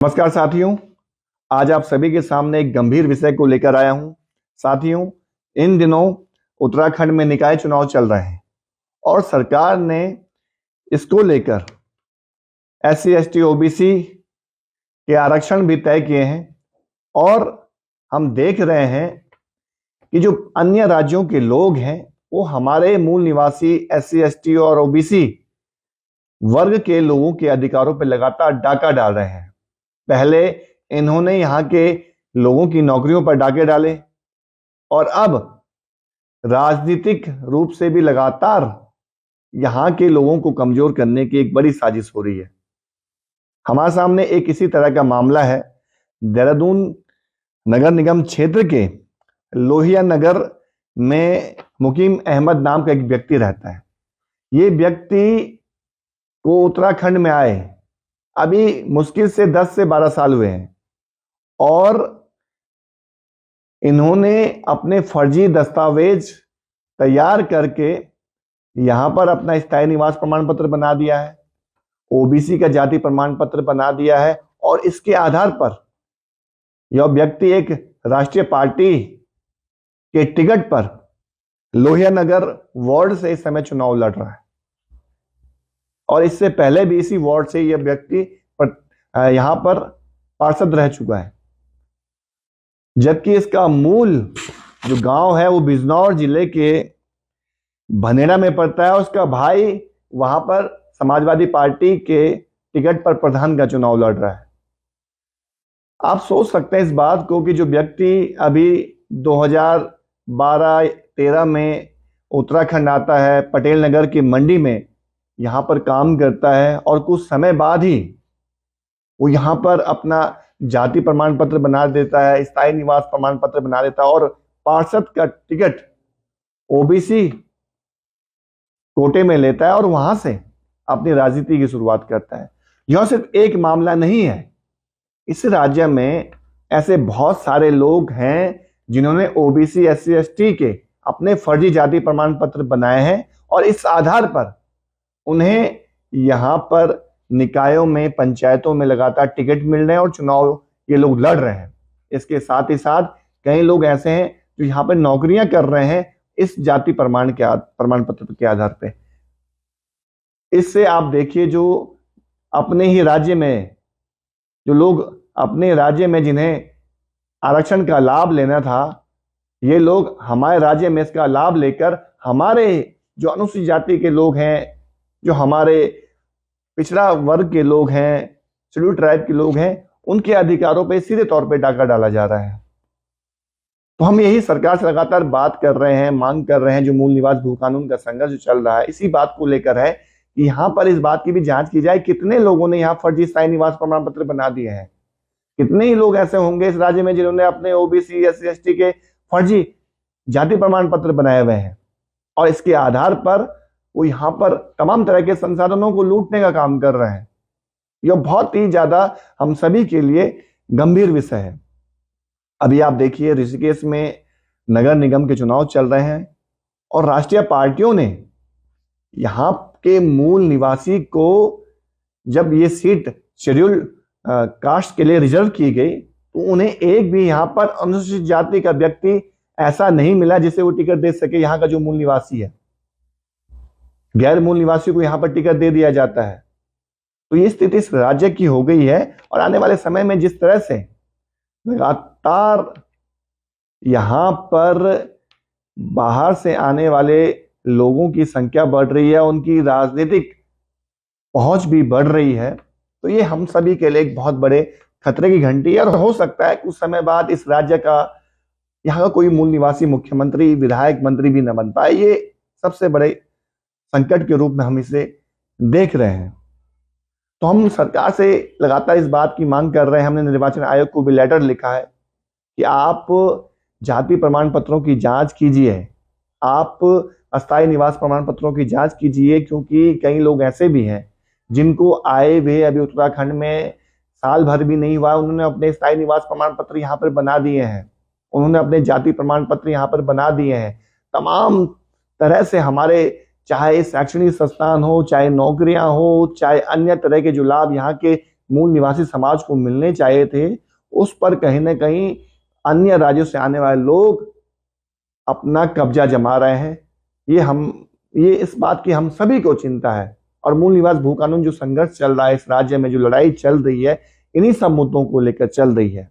नमस्कार साथियों, आज आप सभी के सामने एक गंभीर विषय को लेकर आया हूं। साथियों, इन दिनों उत्तराखंड में निकाय चुनाव चल रहे हैं और सरकार ने इसको लेकर SC ST OBC के आरक्षण भी तय किए हैं और हम देख रहे हैं कि जो अन्य राज्यों के लोग हैं वो हमारे मूल निवासी SC ST और OBC वर्ग के लोगों के अधिकारों पर लगातार डाका डाल रहे हैं। पहले इन्होंने यहाँ के लोगों की नौकरियों पर डाके डाले और अब राजनीतिक रूप से भी लगातार यहाँ के लोगों को कमजोर करने की एक बड़ी साजिश हो रही है। हमारे सामने एक इसी तरह का मामला है। देहरादून नगर निगम क्षेत्र के लोहिया नगर में मुकीम अहमद नाम का एक व्यक्ति रहता है। ये व्यक्ति को उत्तराखंड में आए अभी मुश्किल से 10 से 12 साल हुए हैं और इन्होंने अपने फर्जी दस्तावेज तैयार करके यहां पर अपना स्थायी निवास प्रमाण पत्र बना दिया है, OBC का जाति प्रमाण पत्र बना दिया है और इसके आधार पर यह व्यक्ति एक राष्ट्रीय पार्टी के टिकट पर लोहिया नगर वार्ड से इस समय चुनाव लड़ रहा है और इससे पहले भी इसी वार्ड से यह व्यक्ति यहां पर पार्षद रह चुका है, जबकि इसका मूल जो गांव है वो बिजनौर जिले के भनेड़ा में पड़ता है। उसका भाई वहां पर समाजवादी पार्टी के टिकट पर प्रधान का चुनाव लड़ रहा है। आप सोच सकते हैं इस बात को कि जो व्यक्ति अभी 2012-13 में उत्तराखंड आता है, पटेल नगर की मंडी में यहाँ पर काम करता है और कुछ समय बाद ही वो यहाँ पर अपना जाति प्रमाण पत्र बना देता है, स्थायी निवास प्रमाण पत्र बना देता है और पार्षद का टिकट OBC कोटे में लेता है और वहां से अपनी राजनीति की शुरुआत करता है। यह सिर्फ एक मामला नहीं है, इस राज्य में ऐसे बहुत सारे लोग हैं जिन्होंने OBC SC ST के अपने फर्जी जाति प्रमाण पत्र बनाए हैं और इस आधार पर उन्हें यहां पर निकायों में, पंचायतों में लगातार टिकट मिल रहे हैं और चुनाव ये लोग लड़ रहे हैं। इसके साथ ही साथ कई लोग ऐसे हैं जो यहां पर नौकरियां कर रहे हैं इस जाति प्रमाण पत्र के आधार पे। इससे आप देखिए, जो अपने ही राज्य में जो लोग अपने राज्य में जिन्हें आरक्षण का लाभ लेना था, ये लोग हमारे राज्य में इसका लाभ लेकर हमारे जो अनुसूचित जाति के लोग हैं, जो हमारे पिछड़ा वर्ग के लोग हैं, शेड्यूल ट्राइब के लोग हैं, उनके अधिकारों पे सीधे तौर पे डाका डाला जा रहा है। तो हम यही सरकार से लगातार बात कर रहे हैं, मांग कर रहे हैं। जो मूल निवास भू कानून का संघर्ष जो चल रहा है, इसी बात को लेकर है कि यहाँ पर इस बात की भी जांच की जाए कितने लोगों ने यहाँ फर्जी स्थायी निवास प्रमाण पत्र बना दिए हैं। कितने ही लोग ऐसे होंगे इस राज्य में जिन्होंने अपने OBC SC ST के फर्जी जाति प्रमाण पत्र बनाए हुए हैं और इसके आधार पर वो यहाँ पर तमाम तरह के संसाधनों को लूटने का काम कर रहे हैं। यह बहुत ही ज्यादा हम सभी के लिए गंभीर विषय है। अभी आप देखिए, ऋषिकेश में नगर निगम के चुनाव चल रहे हैं और राष्ट्रीय पार्टियों ने यहाँ के मूल निवासी को जब ये सीट शेड्यूल कास्ट के लिए रिजर्व की गई तो उन्हें एक भी यहाँ पर अनुसूचित जाति का व्यक्ति ऐसा नहीं मिला जिसे वो टिकट दे सके। यहाँ का जो मूल निवासी है, गैर मूल निवासी को यहाँ पर टिकट दे दिया जाता है। तो ये स्थिति इस राज्य की हो गई है और आने वाले समय में जिस तरह से लगातार यहाँ पर बाहर से आने वाले लोगों की संख्या बढ़ रही है, उनकी राजनीतिक पहुंच भी बढ़ रही है, तो ये हम सभी के लिए एक बहुत बड़े खतरे की घंटी है और हो सकता है कुछ समय बाद इस राज्य का, यहाँ का कोई मूल निवासी मुख्यमंत्री, विधायक, मंत्री भी न बन पाए। ये सबसे बड़े संकट के रूप में हम इसे देख रहे हैं। तो हम सरकार से लगातार इस बात की मांग कर रहे हैं। हमने निर्वाचन आयोग को भी लेटर लिखा है कि आप जाति प्रमाण पत्रों की जांच कीजिए, आप अस्थायी निवास प्रमाण पत्रों की जांच कीजिए, क्योंकि कई लोग ऐसे भी हैं जिनको आए हुए अभी उत्तराखंड में साल भर भी नहीं हुआ, उन्होंने अपने स्थायी निवास प्रमाण पत्र यहाँ पर बना दिए हैं, उन्होंने अपने जाति प्रमाण पत्र यहाँ पर बना दिए हैं। तमाम तरह से हमारे चाहे शैक्षणिक संस्थान हो, चाहे नौकरियां हो, चाहे अन्य तरह के जो लाभ यहाँ के मूल निवासी समाज को मिलने चाहिए थे, उस पर कहीं ना कहीं अन्य राज्यों से आने वाले लोग अपना कब्जा जमा रहे हैं। ये इस बात की हम सभी को चिंता है। और मूल निवास भू कानून जो संघर्ष चल रहा है इस राज्य में, जो लड़ाई चल रही है, इन्हीं सब मुद्दों को लेकर चल रही है।